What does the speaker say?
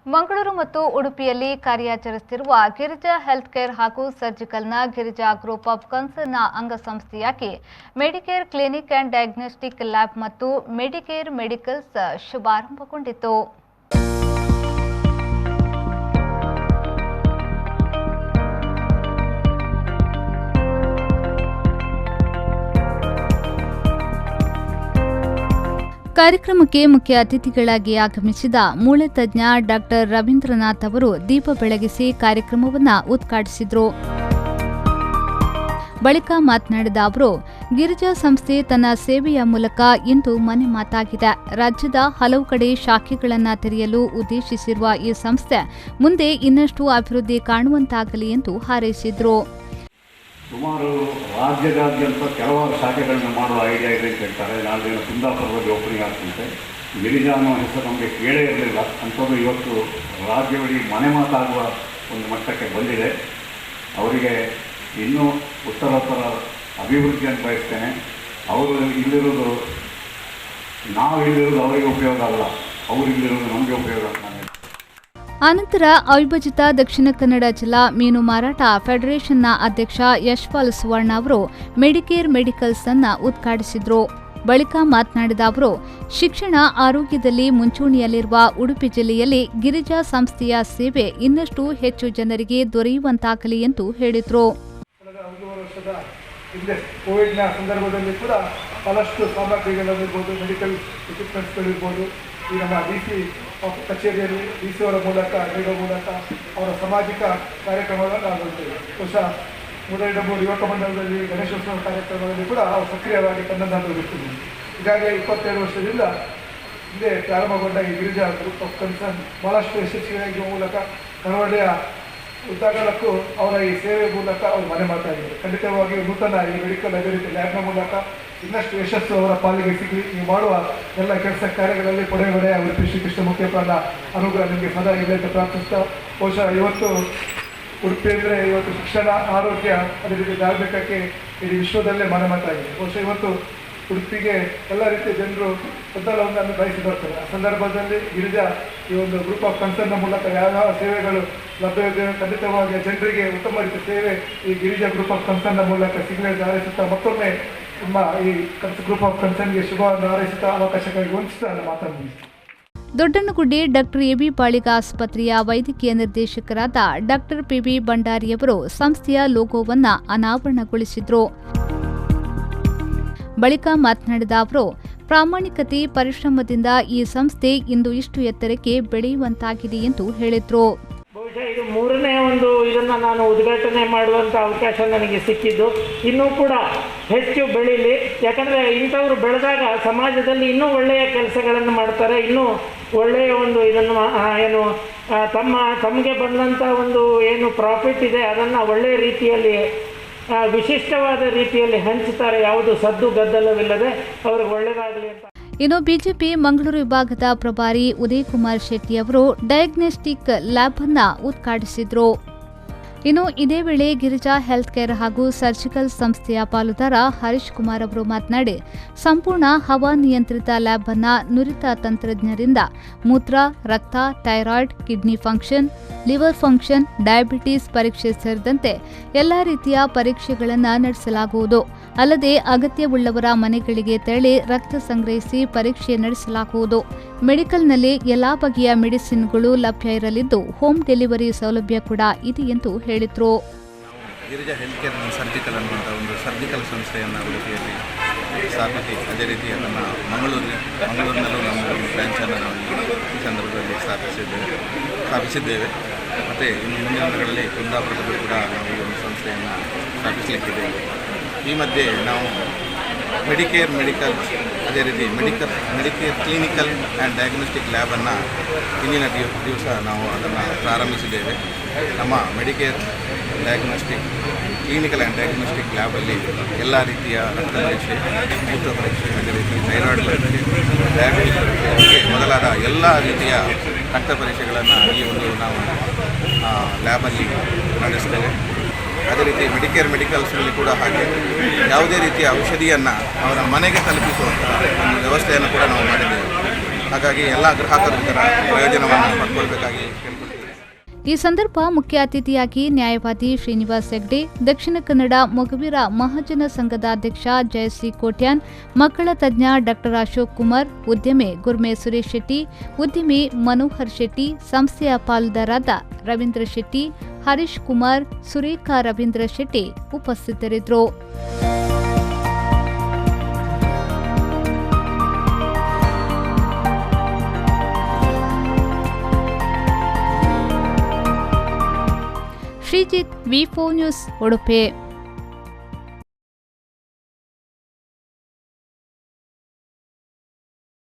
ಮಂಗಳೂರು ಮತ್ತು ಉಡುಪಿಯಲ್ಲಿ ಕಾರ್ಯಾಚರಿಸುತ್ತಿರುವ Girija health care ಹಾಗೂ ಸರ್ಜಿಕಲ್ನ ಗಿರಿಜಾ ಗ್ರೂಪ್ ಆಫ್ ಕನ್ಸರ್ನ್ನ ಅಂಗಸಂಸ್ಥೆಯಾಗಿ Medicare clinic and diagnostic lab ಮತ್ತು ಮೆಡಿಕೇರ್ ಮೆಡಿಕಲ್ಸ್ ಶುಭಾರಂಭಗೊಂಡಿತು. ಕಾರ್ಯಕ್ರಮಕ್ಕೆ ಮುಖ್ಯ ಅತಿಥಿಗಳಾಗಿ ಆಗಮಿಸಿದ ಮೂಳೆ ತಜ್ಞ ಡಾಕ್ಟರ್ ರವೀಂದ್ರನಾಥ್ ಅವರು ದೀಪ ಬೆಳಗಿಸಿ ಕಾರ್ಯಕ್ರಮವನ್ನು ಉದ್ಘಾಟಿಸಿದರು. ಬಳಿಕ ಮಾತನಾಡಿದ ಅವರು, ಗಿರಿಜಾ ಸಂಸ್ಥೆ ತನ್ನ ಸೇವೆಯ ಮೂಲಕ ಇಂದು ಮನೆ ಮಾತಾಗಿದೆ. ರಾಜ್ಯದ ಹಲವು ಕಡೆ ಶಾಖೆಗಳನ್ನು ತೆರೆಯಲು ಉದ್ದೇಶಿಸಿರುವ ಈ ಸಂಸ್ಥೆ ಮುಂದೆ ಇನ್ನಷ್ಟು ಅಭಿವೃದ್ಧಿ ಕಾಣುವಂತಾಗಲಿ ಎಂದು ಹಾರೈಸಿದರು. ಸುಮಾರು ರಾಜ್ಯದಾದ್ಯಂತ ಕೆಲವಾರು ಶಾಖೆಗಳನ್ನು ಮಾಡುವ ಐಡಿಯಾ ಇದೆ ಅಂತ ಹೇಳ್ತಾರೆ. ನಾಳೆ ಕುಂದಾಪುರದಲ್ಲಿ ಓಪನಿಂಗ್ ಆಗ್ತಂತೆ. ಗಿರಿಜಾ ಅನ್ನೋ ಹೆಸರು ನಮಗೆ ಕೇಳೇ ಇರಲಿಲ್ಲ. ಅಂಥದ್ದು ಇವತ್ತು ರಾಜ್ಯದಲ್ಲಿ ಮನೆ ಮಾತಾಗುವ ಒಂದು ಮಟ್ಟಕ್ಕೆ ಬಂದಿದೆ. ಅವರಿಗೆ ಇನ್ನೂ ಉತ್ತರೋತ್ತರ ಅಭಿವೃದ್ಧಿಯನ್ನು ಬಯಸ್ತೇನೆ. ಅವರು ಇಲ್ಲಿರೋದು, ನಾವು ಇಲ್ಲಿರೋದು ಅವರಿಗೆ ಉಪಯೋಗ ಅಲ್ಲ, ಅವರು ಇಲ್ಲಿರೋದು ನಮಗೆ ಉಪಯೋಗ ಅಂತ. ಅನಂತರ ಅವಿಭಜಿತ ದಕ್ಷಿಣ ಕನ್ನಡ ಜಿಲ್ಲಾ ಮೀನು ಮಾರಾಟ ಫೆಡರೇಷನ್ನ ಅಧ್ಯಕ್ಷ ಯಶ್ಪಾಲ್ ಸುವರ್ಣ ಅವರು ಮೆಡಿಕೇರ್ ಮೆಡಿಕಲ್ಸ್ ಅನ್ನು ಉದ್ಘಾಟಿಸಿದರು. ಬಳಿಕ ಮಾತನಾಡಿದ ಅವರು, ಶಿಕ್ಷಣ ಆರೋಗ್ಯದಲ್ಲಿ ಮುಂಚೂಣಿಯಲ್ಲಿರುವ ಉಡುಪಿ ಜಿಲ್ಲೆಯಲ್ಲಿ ಗಿರಿಜಾ ಸಂಸ್ಥೆಯ ಸೇವೆ ಇನ್ನಷ್ಟು ಹೆಚ್ಚು ಜನರಿಗೆ ದೊರೆಯುವಂತಾಗಲಿ ಎಂದು ಹೇಳಿದರು. ಕೋವಿಡ್ನ ಸಂದರ್ಭದಲ್ಲಿ ಕೂಡ ಬಹಳಷ್ಟು ಸಾಮಗ್ರಿಗಳಿರ್ಬೋದು, ಮೆಡಿಕಲ್ ಎಕ್ವಿಪ್ಮೆಂಟ್ಸ್ಗಳಿರ್ಬೋದು, ಈ ನಮ್ಮ DC ಕಚೇರಿಯಲ್ಲಿ DC ಅವರ ಮೂಲಕ ನೀಡುವ ಮೂಲಕ ಅವರ ಸಾಮಾಜಿಕ ಕಾರ್ಯಕ್ರಮಗಳನ್ನು ಆಗುತ್ತೇವೆ. ಬಹುಶಃ ಮೂಡೇಡಮೂರು ಯುವಕ ಮಂಡಲದಲ್ಲಿ ಗಣೇಶೋತ್ಸವ ಕಾರ್ಯಕ್ರಮದಲ್ಲಿ ಕೂಡ ಅವರು ಸಕ್ರಿಯವಾಗಿ ತನ್ನನ್ನು ತೊಡಗಿಸುತ್ತಿದ್ದಾರೆ. ಈಗಾಗಲೇ 27 ವರ್ಷದಿಂದ ಹಿಂದೆ ಪ್ರಾರಂಭಗೊಂಡ ಈ ಗಿರಿಜಾ ಗ್ರೂಪ್ ಆಫ್ ಕನ್ಸರ್ನ್ ಬಹಳಷ್ಟು ಯಶಸ್ವಿಯಾಗುವ ಮೂಲಕ ಕರಾವಳಿಯ ಉದ್ದಾಗಲಕ್ಕೂ ಅವರ ಈ ಸೇವೆ ಮೂಲಕ ಅವರು ಮನೆ ಮಾತಾಡಿದ್ದಾರೆ. ಖಂಡಿತವಾಗಿ ನೂತನ ಈ ಮೆಡಿಕಲ್ ಅಭಿವೃದ್ಧಿ ಲ್ಯಾಬ್ನ ಮೂಲಕ ಇನ್ನಷ್ಟು ಯಶಸ್ಸು ಅವರ ಪಾಲಿಗೆ ಸಿಗಲಿ. ನೀವು ಮಾಡುವ ಎಲ್ಲ ಕೆಲಸ ಕಾರ್ಯಗಳಲ್ಲಿ ಪಡೆಯ ಉಡುಪಿ ಶ್ರೀಕೃಷ್ಣ ಮುಖ್ಯಪಾದ ಅನುಗ್ರಹ ನಿಮಗೆ ಸದಾ ಇದೆ ಅಂತ ಪ್ರಾರ್ಥಿಸ್ತಾ, ಬಹುಶಃ ಇವತ್ತು ಉಡುಪಿ ಅಂದರೆ ಇವತ್ತು ಶಿಕ್ಷಣ, ಆರೋಗ್ಯ, ಅದೇ ರೀತಿ ಧಾರ್ಮಿಕಕ್ಕೆ ಇಡೀ ವಿಶ್ವದಲ್ಲೇ ಮನೆ ಮಾತಾಗಿದೆ. ಬಹುಶಃ ಇವತ್ತು ಉಡುಪಿಗೆ ಎಲ್ಲ ರೀತಿಯ ಜನರು ಬದಲಾವಣೆಯನ್ನು ಬಯಸಿ ಬರ್ತಾರೆ. ಆ ಸಂದರ್ಭದಲ್ಲಿ ಗಿರಿಜಾ ಈ ಒಂದು ಗ್ರೂಪ್ ಆಫ್ ಕನ್ಸರ್ನ್ನ ಮೂಲಕ ಯಾವ ಸೇವೆಗಳು ಲಭ್ಯವಿದೆ, ಖಂಡಿತವಾಗಿ ಜನರಿಗೆ ಉತ್ತಮ ರೀತಿಯ ಸೇವೆ ಈ ಗಿರಿಜಾ ಗ್ರೂಪ್ ಆಫ್ ಕನ್ಸರ್ನ್ನ ಮೂಲಕ ಸಿಗಲಿ ಅಂತ ಹಾರೈಸುತ್ತಾ, ಮತ್ತೊಮ್ಮೆ ನಿಮ್ಮ ಈ ಗ್ರೂಪ್ ಆಫ್ ಕನ್ಸರ್ನ್ಗೆ ಶುಭವನ್ನು ಹಾರೈಸುತ್ತಾ ಅವಕಾಶಕ್ಕಾಗಿ ವಂಚಿಸ್ತಾ ಮಾತನಾಡಿ. ದೊಡ್ಡನಗುಡ್ಡೆ ಡಾಕ್ಟರ್ ಎಬಿ ಬಾಳಿಗ ಆಸ್ಪತ್ರೆಯ ವೈದ್ಯಕೀಯ ನಿರ್ದೇಶಕರಾದ ಡಾಕ್ಟರ್ ಪಿಬಿ ಭಂಡಾರಿಯವರು ಸಂಸ್ಥೆಯ ಲೋಗೋವನ್ನು ಅನಾವರಣಗೊಳಿಸಿದರು. ಬಳಿಕ ಮಾತನಾಡಿದ ಅವರು, ಪ್ರಾಮಾಣಿಕತೆ, ಪರಿಶ್ರಮದಿಂದ ಈ ಸಂಸ್ಥೆ ಇಂದು ಇಷ್ಟು ಎತ್ತರಕ್ಕೆ ಬೆಳೆಯುವಂತಾಗಿದೆ ಎಂದು ಹೇಳಿದರು. ಬಹುಶಃ ಇದು 3ನೇ ಒಂದು ಇದನ್ನು ನಾನು ಉದ್ಘಾಟನೆ ಮಾಡುವಂಥ ಅವಕಾಶ ನನಗೆ ಸಿಕ್ಕಿದ್ದು. ಇನ್ನೂ ಕೂಡ ಹೆಚ್ಚು ಬೆಳೀಲಿ. ಯಾಕಂದರೆ ಇಂಥವರು ಬೆಳೆದಾಗ ಸಮಾಜದಲ್ಲಿ ಇನ್ನೂ ಒಳ್ಳೆಯ ಕೆಲಸಗಳನ್ನು ಮಾಡ್ತಾರೆ. ಇನ್ನೂ ಒಳ್ಳೆಯ ಒಂದು ಇದನ್ನು ಏನು ತಮಗೆ ಬಂದಂಥ ಒಂದು ಏನು ಪ್ರಾಫಿಟ್ ಇದೆ ಅದನ್ನು ಒಳ್ಳೆಯ ರೀತಿಯಲ್ಲಿ ವಿಶಿಷ್ಟವಾದ ರೀತಿಯಲ್ಲಿ ಹಂಚುತ್ತಾರೆ. ಯಾವುದು ಸದ್ದು ಗದ್ದಲವಿಲ್ಲದೆ ಅವ್ರಿಗೆ ಒಳ್ಳೆಯದಾಗಲಿ ಅಂತ. ಇನ್ನು ಬಿಜೆಪಿ ಮಂಗಳೂರು ವಿಭಾಗದ ಪ್ರಭಾರಿ ಉದಯ್ ಕುಮಾರ್ ಶೆಟ್ಟಿ ಅವರು ಡಯಾಗ್ನೋಸ್ಟಿಕ್ ಲ್ಯಾಬ್ ಅನ್ನು ಉದ್ಘಾಟಿಸಿದರು. ಇನ್ನು ಇದೇ ವೇಳೆ ಗಿರಿಜಾ ಹೆಲ್ತ್ ಕೇರ್ ಹಾಗೂ ಸರ್ಜಿಕಲ್ ಸಂಸ್ಥೆಯ ಪಾಲುದಾರ ಹರೀಶ್ ಕುಮಾರ್ ಅವರು ಮಾತನಾಡಿ, ಸಂಪೂರ್ಣ ಹವಾನಿಯಂತ್ರಿತ ಲ್ಯಾಬ್ ಅನ್ನು ನುರಿತ ತಂತ್ರಜ್ಞರಿಂದ ಮೂತ್ರ, ರಕ್ತ, thyroid, kidney function, liver function, diabetes ಪರೀಕ್ಷೆ ಸೇರಿದಂತೆ ಎಲ್ಲ ರೀತಿಯ ಪರೀಕ್ಷೆಗಳನ್ನು ನಡೆಸಲಾಗುವುದು. ಅಲ್ಲದೆ ಅಗತ್ಯವುಳ್ಳವರ ಮನೆಗಳಿಗೆ ತೆರಳಿ ರಕ್ತ ಸಂಗ್ರಹಿಸಿ ಪರೀಕ್ಷೆ ನಡೆಸಲಾಗುವುದು. ಮೆಡಿಕಲ್ನಲ್ಲಿ ಎಲ್ಲಾ ಬಗೆಯ ಮೆಡಿಸಿನ್ಗಳು ಲಭ್ಯ ಇರಲಿದ್ದು ಹೋಮ್ ಡೆಲಿವರಿ ಸೌಲಭ್ಯ ಕೂಡ ಇದೆ ಎಂದು ಹೇಳಿದರು. ಗಿರಿಜಾ ಹೆಲ್ತ್ ಕೇರ್ ಸರ್ಜಿಕಲ್ ಅನ್ನುವಂಥ ಒಂದು ಸರ್ಜಿಕಲ್ ಸಂಸ್ಥೆಯನ್ನು ಉಡುಪಿಯಲ್ಲಿ ಸ್ಥಾಪಿಸಿ, ಅದೇ ರೀತಿ ಅದನ್ನು ಮಂಗಳೂರಿನಲ್ಲೂ ನಮ್ಮ ಒಂದು ಬ್ರಾಂಚನ್ನು ನಾವು ಈ ಸಂದರ್ಭದಲ್ಲಿ ಸ್ಥಾಪಿಸಿದ್ದೇವೆ. ಮತ್ತು ಇನ್ನು ಮುಂದಿನ ದಿನಗಳಲ್ಲಿ ಕುಂದಾಪುರದಲ್ಲೂ ಕೂಡ ನಾವು ಈ ಒಂದು ಸಂಸ್ಥೆಯನ್ನು ಸ್ಥಾಪಿಸಲಿಕ್ಕಿದ್ದೇವೆ. ಈ ಮಧ್ಯೆ ನಾವು ಮೆಡಿಕೇರ್ ಮೆಡಿಕಲ್ಸ್, ಅದೇ ರೀತಿ ಮೆಡಿಕೇರ್ ಕ್ಲಿನಿಕಲ್ ಆ್ಯಂಡ್ ಡಯಾಗ್ನೋಸ್ಟಿಕ್ ಲ್ಯಾಬನ್ನು ಇಂದಿನ ದಿವಸ ನಾವು ಅದನ್ನು ಪ್ರಾರಂಭಿಸಿದ್ದೇವೆ. ನಮ್ಮ Medicare diagnostic clinical and diagnostic ಲ್ಯಾಬಲ್ಲಿ ಎಲ್ಲ ರೀತಿಯ ರಕ್ತ ಪರೀಕ್ಷೆ, ಮೂತ್ರ ಪರೀಕ್ಷೆ, ಅದೇ ರೀತಿ ಥೈರಾಯ್ಡ್ ಪರೀಕ್ಷೆ, ಡಯಾಬಿಟಿಸ್ ಪರೀಕ್ಷೆ ಮೊದಲಾದ ಎಲ್ಲ ರೀತಿಯ ರಕ್ತ ಪರೀಕ್ಷೆಗಳನ್ನು ಈ ಒಂದು ನಾವು ಲ್ಯಾಬಲ್ಲಿ ನಡೆಸ್ತೇವೆ. ಅದೇ ರೀತಿ ಮೆಡಿಕೇರ್ ಮೆಡಿಕಲ್ಸ್ನಲ್ಲಿ ಕೂಡ ಹಾಗೆ ಯಾವುದೇ ರೀತಿಯ ಔಷಧಿಯನ್ನು ಅವರ ಮನೆಗೆ ತಲುಪಿಸುವಂಥ ಒಂದು ವ್ಯವಸ್ಥೆಯನ್ನು ಕೂಡ ನಾವು ಮಾಡಿದ್ದೇವೆ. ಹಾಗಾಗಿ ಎಲ್ಲ ಗ್ರಾಹಕರು ಇದರ ಪ್ರಯೋಜನವನ್ನು ಪಡ್ಕೊಳ್ಬೇಕಾಗಿ ಕೇಳ್ಕೊಳ್ತೀವಿ. ಈ ಸಂದರ್ಭ ಮುಖ್ಯ ಅತಿಥಿಯಾಗಿ ನ್ಯಾಯವಾದಿ ಶ್ರೀನಿವಾಸ್ ಹೆಗ್ಡೆ, ದಕ್ಷಿಣ ಕನ್ನಡ ಮೊಗವೀರ ಮಹಾಜನ ಸಂಘದ ಅಧ್ಯಕ್ಷ ಜಯಶ್ರೀ ಕೋಟ್ಯಾನ್, ಮಕ್ಕಳ ತಜ್ಞ ಡಾಕ್ಟರ್ ಅಶೋಕ್ ಕುಮಾರ್, ಉದ್ಯಮಿ ಗುರ್ಮೆ ಸುರೇಶ್ ಶೆಟ್ಟಿ, ಉದ್ಯಮಿ ಮನೋಹರ್ ಶೆಟ್ಟಿ, ಸಂಸ್ಥೆಯ ಪಾಲುದಾರರಾದ ರವೀಂದ್ರ ಶೆಟ್ಟಿ, ಹರೀಶ್ ಕುಮಾರ್, ಸುರೇಖಾ ರವೀಂದ್ರ ಶೆಟ್ಟಿ ಉಪಸ್ಥಿತರಿದ್ದರು. ಶ್ರೀಜಿತ್, ವಿ4 ನ್ಯೂಸ್, ಉಡುಪಿ.